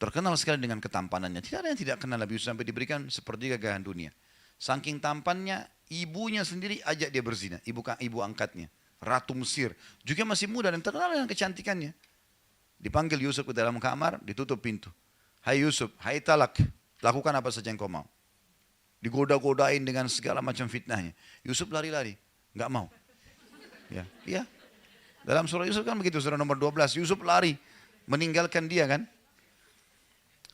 Terkenal sekali dengan ketampanannya. Tidak ada yang tidak kenal Nabi Yusuf sampai diberikan sepertiga kekayaan dunia. Saking tampannya, ibunya sendiri ajak dia berzina. Ibu angkatnya. Ratu Mesir. Juga masih muda dan terkenal dengan kecantikannya. Dipanggil Yusuf ke dalam kamar, ditutup pintu. Hai Yusuf, hai talak. Lakukan apa saja yang kau mau. Digoda-godain dengan segala macam fitnahnya. Yusuf lari-lari. Nggak mau. Ya, iya. Dalam surah Yusuf kan begitu, surah nomor 12. Yusuf lari. Meninggalkan dia kan.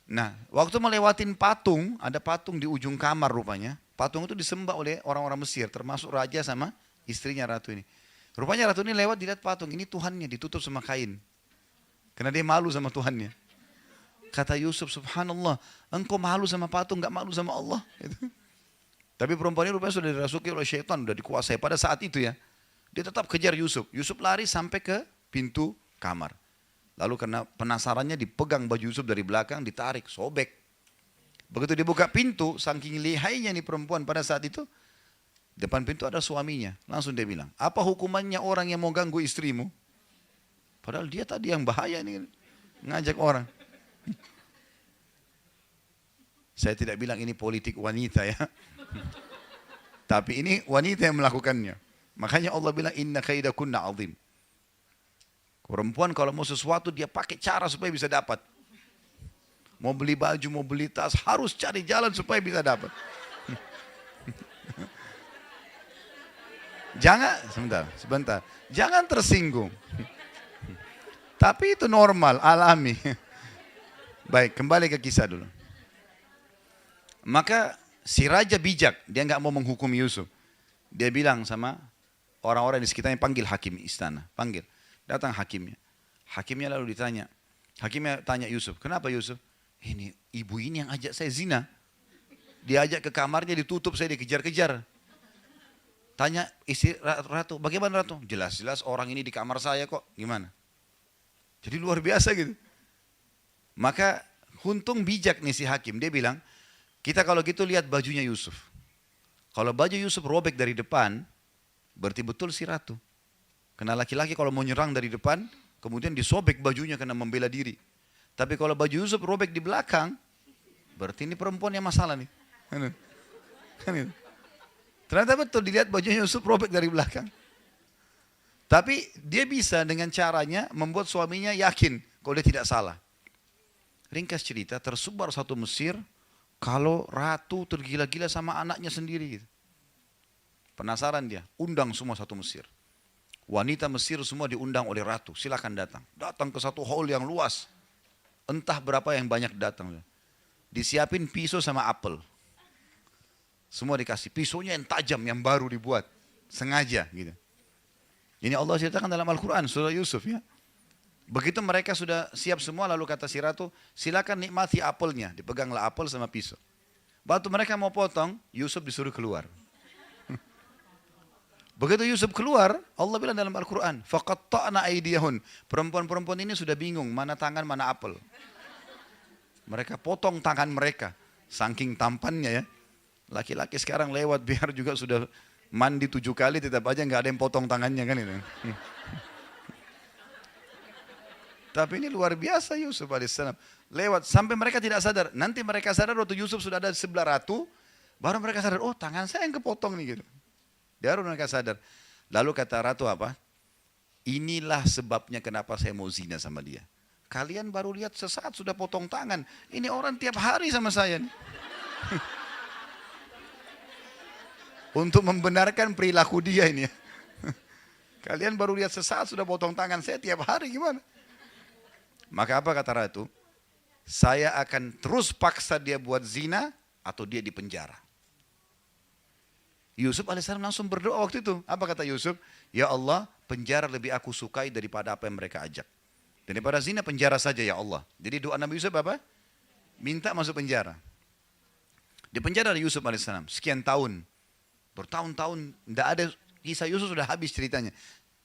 Nah, waktu melewatin patung, ada patung di ujung kamar rupanya. Patung itu disembah oleh orang-orang Mesir, termasuk raja sama istrinya ratu ini. Rupanya ratu ini lewat dilihat patung, ini Tuhannya ditutup sama kain. Karena dia malu sama Tuhannya. Kata Yusuf, subhanallah, engkau malu sama patung, gak malu sama Allah. Tapi perempuan ini rupanya sudah dirasuki oleh syaitan, sudah dikuasai pada saat itu ya. Dia tetap kejar Yusuf. Yusuf lari sampai ke pintu kamar. Lalu karena penasarannya dipegang baju Yusuf dari belakang, ditarik, sobek. Begitu dibuka pintu, saking lihainya nih perempuan pada saat itu, depan pintu ada suaminya. Langsung dia bilang, apa hukumannya orang yang mau ganggu istrimu? Padahal dia tadi yang bahaya nih, ngajak orang. Saya tidak bilang ini politik wanita ya. Tapi ini wanita yang melakukannya. Makanya Allah bilang, inna kaidakunna azim. Perempuan kalau mau sesuatu dia pakai cara supaya bisa dapat. Mau beli baju, mau beli tas, harus cari jalan supaya bisa dapat. Jangan, sebentar. Jangan tersinggung. Tapi itu normal, alami. Baik, kembali ke kisah dulu. Maka si raja bijak, dia nggak mau menghukum Yusuf. Dia bilang sama orang-orang di sekitarnya, panggil hakim istana, panggil. Datang hakimnya. Hakimnya lalu ditanya. Hakimnya tanya Yusuf, kenapa Yusuf? Ini ibu ini yang ajak saya zina. Diajak ke kamarnya, ditutup, saya dikejar-kejar. Tanya istri ratu, bagaimana ratu? Jelas-jelas orang ini di kamar saya kok, gimana? Jadi luar biasa gitu. Maka untung bijak nih si hakim. Dia bilang, kita kalau gitu lihat bajunya Yusuf. Kalau baju Yusuf robek dari depan, berarti betul si ratu. Karena laki-laki kalau mau nyerang dari depan, kemudian disobek bajunya karena membela diri. Tapi kalau baju Yusuf robek di belakang, berarti ini perempuan yang masalah nih. Ternyata betul dilihat bajunya Yusuf robek dari belakang. Tapi dia bisa dengan caranya membuat suaminya yakin kalau dia tidak salah. Ringkas cerita, tersebar satu Mesir kalau ratu tergila-gila sama anaknya sendiri. Penasaran dia, undang semua satu Mesir. Wanita Mesir semua diundang oleh ratu, silakan datang. Datang ke satu hall yang luas. Entah berapa yang banyak datang. Disiapin pisau sama apel. Semua dikasih pisaunya yang tajam, yang baru dibuat. Sengaja gitu. Ini Allah ceritakan dalam Al-Quran, surah Yusuf ya. Begitu mereka sudah siap semua, lalu kata si ratu, silakan nikmati apelnya. Dipeganglah apel sama pisau. Waktu mereka mau potong, Yusuf disuruh keluar. Begitu Yusuf keluar, Allah bilang dalam Al-Quran, faqatta'na aydiyahun. Perempuan-perempuan ini sudah bingung, mana tangan, mana apel. Mereka potong tangan mereka, saking tampannya ya. Laki-laki sekarang lewat biar juga sudah mandi 7 kali, tetap aja nggak ada yang potong tangannya kan itu. Tapi ini luar biasa Yusuf alaihissalam. Lewat, sampai mereka tidak sadar. Nanti mereka sadar waktu Yusuf sudah ada di sebelah ratu, baru mereka sadar, oh tangan saya yang kepotong nih gitu. Baru mereka sadar. Lalu kata ratu apa? Inilah sebabnya kenapa saya mau zina sama dia. Kalian baru lihat sesaat sudah potong tangan. Ini orang tiap hari sama saya nih. Untuk membenarkan perilaku dia ini. Kalian baru lihat sesaat sudah potong tangan, saya tiap hari gimana? Maka apa kata ratu? Saya akan terus paksa dia buat zina atau dia dipenjara. Yusuf alaihissalam langsung berdoa waktu itu. Apa kata Yusuf? Ya Allah, penjara lebih aku sukai daripada apa yang mereka ajak. Daripada zina, penjara saja ya Allah. Jadi doa Nabi Yusuf apa? Minta masuk penjara. Di penjara ada Yusuf alaihissalam. Sekian tahun. Bertahun-tahun. Tidak ada kisah Yusuf sudah habis ceritanya.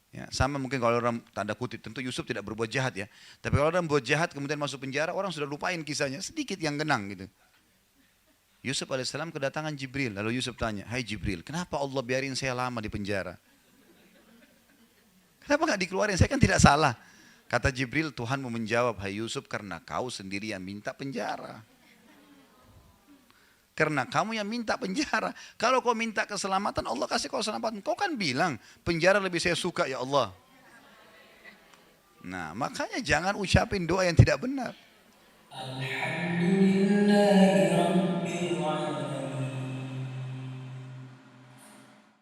Ya, sama mungkin kalau orang tanda kutip. Tentu Yusuf tidak berbuat jahat ya. Tapi kalau orang berbuat jahat kemudian masuk penjara, orang sudah lupain kisahnya. Sedikit yang genang gitu. Yusuf alaihissalam kedatangan Jibril. Lalu Yusuf tanya, hai Jibril, kenapa Allah biarin saya lama di penjara? Kenapa nggak dikeluarin? Saya kan tidak salah. Kata Jibril, Tuhanmu menjawab, hai Yusuf, karena kau sendiri yang minta penjara. Karena kamu yang minta penjara. Kalau kau minta keselamatan, Allah kasih kau keselamatan. Kau kan bilang, penjara lebih saya suka ya Allah. Nah, makanya jangan ucapin doa yang tidak benar.